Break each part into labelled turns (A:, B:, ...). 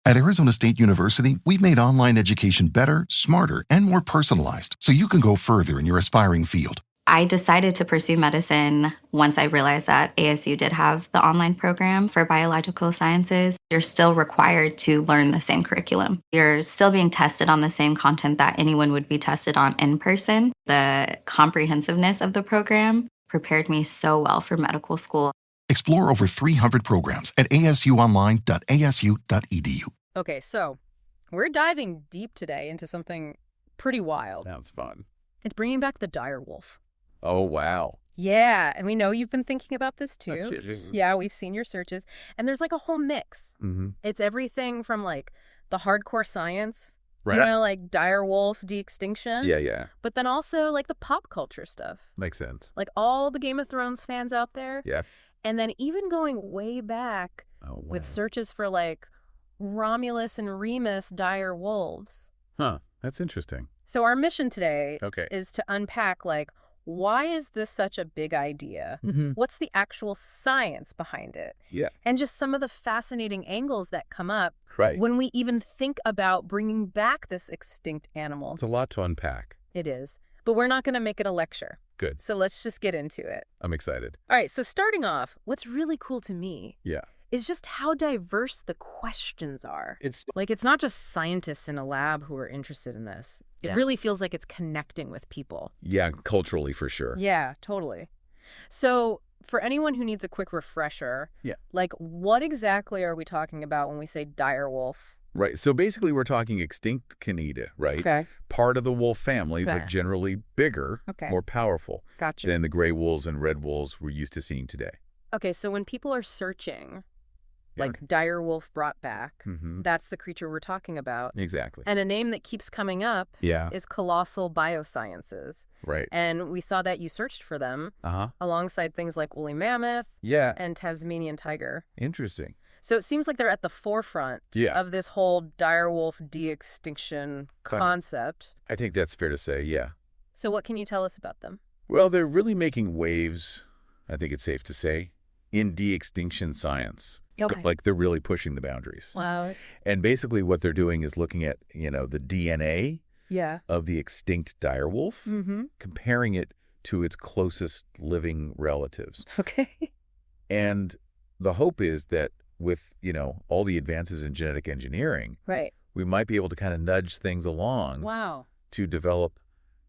A: At Arizona State University, we've made online education better, smarter, and more personalized so you can go further in your aspiring field.
B: I decided to pursue medicine once I realized that ASU did have the online program for biological sciences. You're still required to learn the same curriculum. You're still being tested on the same content that anyone would be tested on in person. The comprehensiveness of the program prepared me so well for medical school.
A: Explore over 300 programs at asuonline.asu.edu.
C: Okay, so we're diving deep today into something pretty wild.
D: Sounds fun.
C: It's bringing back the dire wolf.
D: Oh, wow.
C: Yeah, and we know you've been thinking about this too.
D: That's
C: Yeah, we've seen your searches. And there's like a whole mix.
D: Mm-hmm.
C: It's everything from like the hardcore science,
D: Right.
C: you know, like dire wolf, de-extinction.
D: Yeah.
C: But then also like the pop culture stuff.
D: Makes sense.
C: Like all the Game of Thrones fans out there.
D: Yeah.
C: And then even going way back with searches for like Romulus and Remus dire wolves.
D: Huh. That's interesting.
C: So our mission today
D: Okay.
C: is to unpack like, why is this such a big idea?
D: Mm-hmm.
C: What's the actual science behind it?
D: Yeah.
C: And just some of the fascinating angles that come up
D: Right.
C: when we even think about bringing back this extinct animal.
D: It's a lot to unpack.
C: It is. But we're not going to make it a lecture.
D: Good.
C: So let's just get into it.
D: I'm excited.
C: All right. So starting off, what's really cool to me
D: Yeah.
C: is just how diverse the questions are.
D: It's
C: Like, it's not just scientists in a lab who are interested in this. It really feels like it's connecting with people.
D: Yeah, culturally for sure.
C: Yeah, totally. So for anyone who needs a quick refresher, like what exactly are we talking about when we say dire wolf?
D: Right. So basically we're talking extinct Canida, right?
C: Okay.
D: Part of the wolf family, but generally bigger, more powerful
C: Gotcha.
D: than the gray wolves and red wolves we're used to seeing today.
C: Okay, so when people are searching, like dire wolf brought back, that's the creature we're talking about.
D: Exactly.
C: And a name that keeps coming up is Colossal Biosciences.
D: Right.
C: And we saw that you searched for them alongside things like woolly mammoth and Tasmanian tiger.
D: Interesting.
C: So it seems like they're at the forefront of this whole dire wolf de-extinction concept.
D: I think that's fair to say, yeah.
C: So what can you tell us about them?
D: Well, they're really making waves, I think it's safe to say, in de-extinction science.
C: Okay.
D: Like they're really pushing the boundaries.
C: Wow.
D: And basically what they're doing is looking at, the DNA of the extinct dire wolf, comparing it to its closest living relatives.
C: Okay.
D: And the hope is that with, all the advances in genetic engineering, we might be able to kind of nudge things along to develop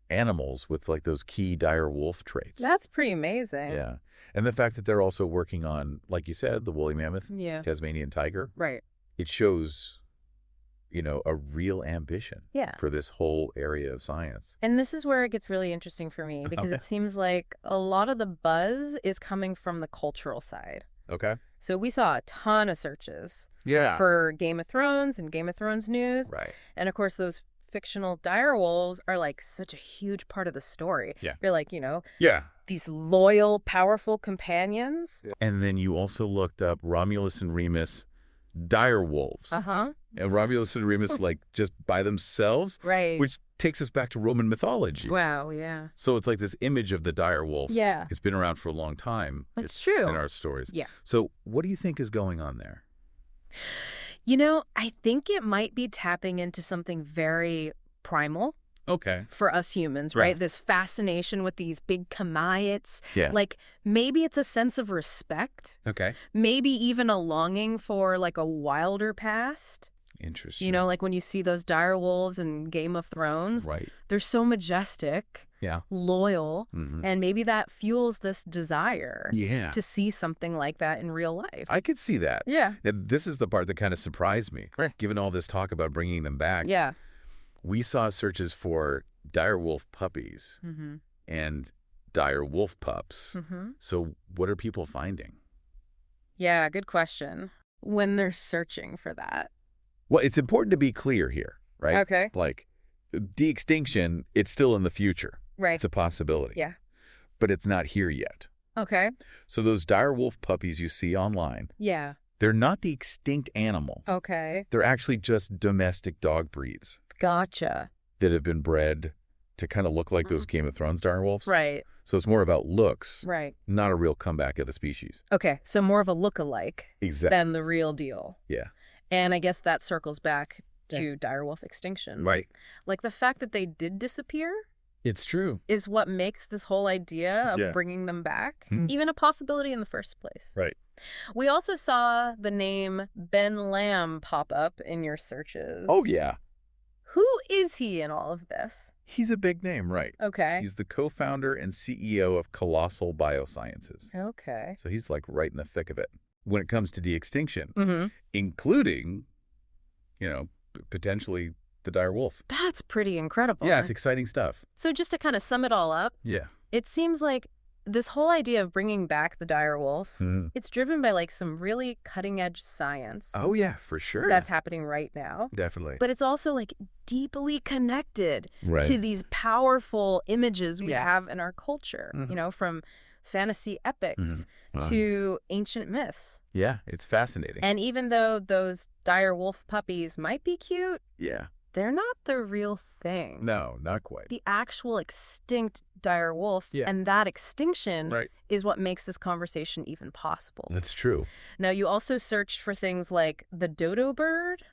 D: animals with like those key dire wolf traits.
C: That's pretty amazing.
D: Yeah. And the fact that they're also working on, like you said, the woolly mammoth, Tasmanian tiger.
C: Right.
D: It shows, a real ambition for this whole area of science.
C: And this is where it gets really interesting for me because it seems like a lot of the buzz is coming from the cultural side.
D: Okay.
C: So we saw a ton of searches
D: Yeah.
C: for Game of Thrones and Game of Thrones news.
D: Right.
C: And of course, those fictional dire wolves are like such a huge part of the story.
D: Yeah.
C: They're like,
D: Yeah.
C: these loyal, powerful companions.
D: And then you also looked up Romulus and Remus dire wolves.
C: Uh-huh.
D: And Romulus and Remus like just by themselves.
C: Right.
D: Which takes us back to Roman mythology.
C: Wow, yeah.
D: So it's like this image of the dire wolf.
C: Yeah.
D: It's been around for a long time.
C: It's true.
D: In our stories.
C: Yeah.
D: So what do you think is going on there?
C: I think it might be tapping into something very primal.
D: Okay.
C: For us humans, right? This fascination with these big Kamaites.
D: Yeah.
C: Like, maybe it's a sense of respect.
D: Okay.
C: Maybe even a longing for, like, a wilder past.
D: Interesting.
C: Like when you see those dire wolves in Game of Thrones.
D: Right.
C: They're so majestic.
D: Yeah.
C: Loyal. And maybe that fuels this desire.
D: Yeah.
C: To see something like that in real life.
D: I could see that.
C: Yeah.
D: Now, this is the part that kind of surprised me.
C: Right.
D: Given all this talk about bringing them back.
C: Yeah.
D: We saw searches for dire wolf puppies and dire wolf pups. So what are people finding?
C: Yeah, good question. When they're searching for that.
D: Well, it's important to be clear here, right?
C: Okay.
D: Like de-extinction, it's still in the future.
C: Right.
D: It's a possibility.
C: Yeah.
D: But it's not here yet.
C: Okay.
D: So those dire wolf puppies you see online.
C: Yeah.
D: They're not the extinct animal.
C: Okay.
D: They're actually just domestic dog breeds.
C: Gotcha.
D: That have been bred to kind of look like those Game of Thrones dire wolves.
C: Right.
D: So it's more about looks.
C: Right.
D: Not a real comeback of the species.
C: Okay. So more of a look-alike
D: Exactly.
C: than the real deal.
D: Yeah.
C: And I guess that circles back to direwolf extinction.
D: Right.
C: Like the fact that they did disappear
D: It's true.
C: is what makes this whole idea of bringing them back even a possibility in the first place.
D: Right.
C: We also saw the name Ben Lamb pop up in your searches.
D: Oh, yeah.
C: Who is he in all of this?
D: He's a big name, right?
C: Okay.
D: He's the co-founder and CEO of Colossal Biosciences.
C: Okay.
D: So he's like right in the thick of it when it comes to de-extinction, including, potentially the dire wolf.
C: That's pretty incredible.
D: Yeah, it's exciting stuff.
C: So just to kind of sum it all up, it seems like this whole idea of bringing back the dire wolf, it's driven by like some really cutting-edge science.
D: Oh, yeah, for sure.
C: That's happening right now.
D: Definitely.
C: But it's also like deeply connected to these powerful images we have in our culture, from fantasy epics to ancient myths.
D: Yeah, it's fascinating.
C: And even though those dire wolf puppies might be cute, they're not the real thing.
D: No, not quite.
C: The actual extinct dire wolf and that extinction is what makes this conversation even possible.
D: That's true.
C: Now, you also searched for things like the dodo bird.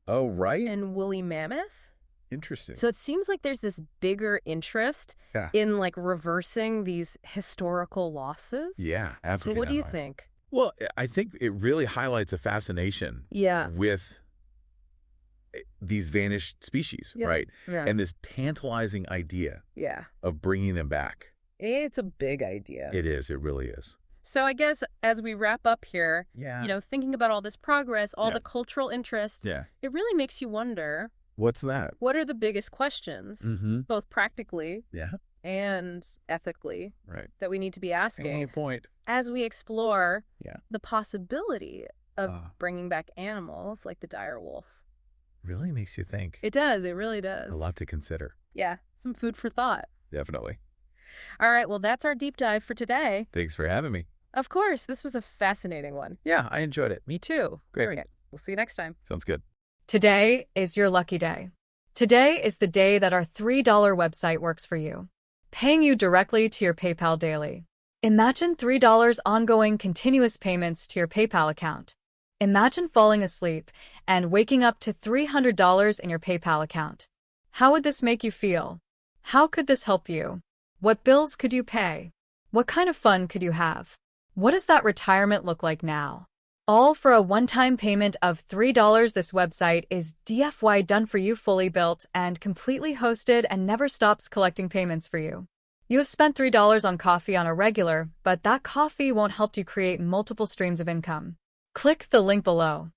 D: Oh, right.
C: And woolly mammoth.
D: Interesting.
C: So it seems like there's this bigger interest in like reversing these historical losses.
D: Yeah, absolutely.
C: So what do you think?
D: Well, I think it really highlights a fascination with these vanished species, right? Yeah. And this tantalizing idea of bringing them back.
C: It's a big idea.
D: It is. It really is.
C: So I guess as we wrap up here, thinking about all this progress, all the cultural interest, it really makes you wonder,
D: what's that?
C: What are the biggest questions, both practically and ethically, that we need to be asking
D: Good point.
C: As we explore the possibility of bringing back animals like the dire wolf?
D: Really makes you think.
C: It does. It really does.
D: A lot to consider.
C: Yeah. Some food for thought.
D: Definitely.
C: All right. Well, that's our deep dive for today.
D: Thanks for having me.
C: Of course. This was a fascinating one.
D: Yeah, I enjoyed it.
C: Me too.
D: Great.
C: Very good. We'll see you next time.
D: Sounds good.
E: Today is your lucky day. Today is the day that our $3 website works for you, paying you directly to your PayPal daily. Imagine $3 ongoing continuous payments to your PayPal account. Imagine falling asleep and waking up to $300 in your PayPal account. How would this make you feel? How could this help you? What bills could you pay? What kind of fun could you have? What does that retirement look like now? All for a one-time payment of $3. This website is DFY done for you, fully built and completely hosted, and never stops collecting payments for you. You have spent $3 on coffee on a regular, but that coffee won't help you create multiple streams of income. Click the link below.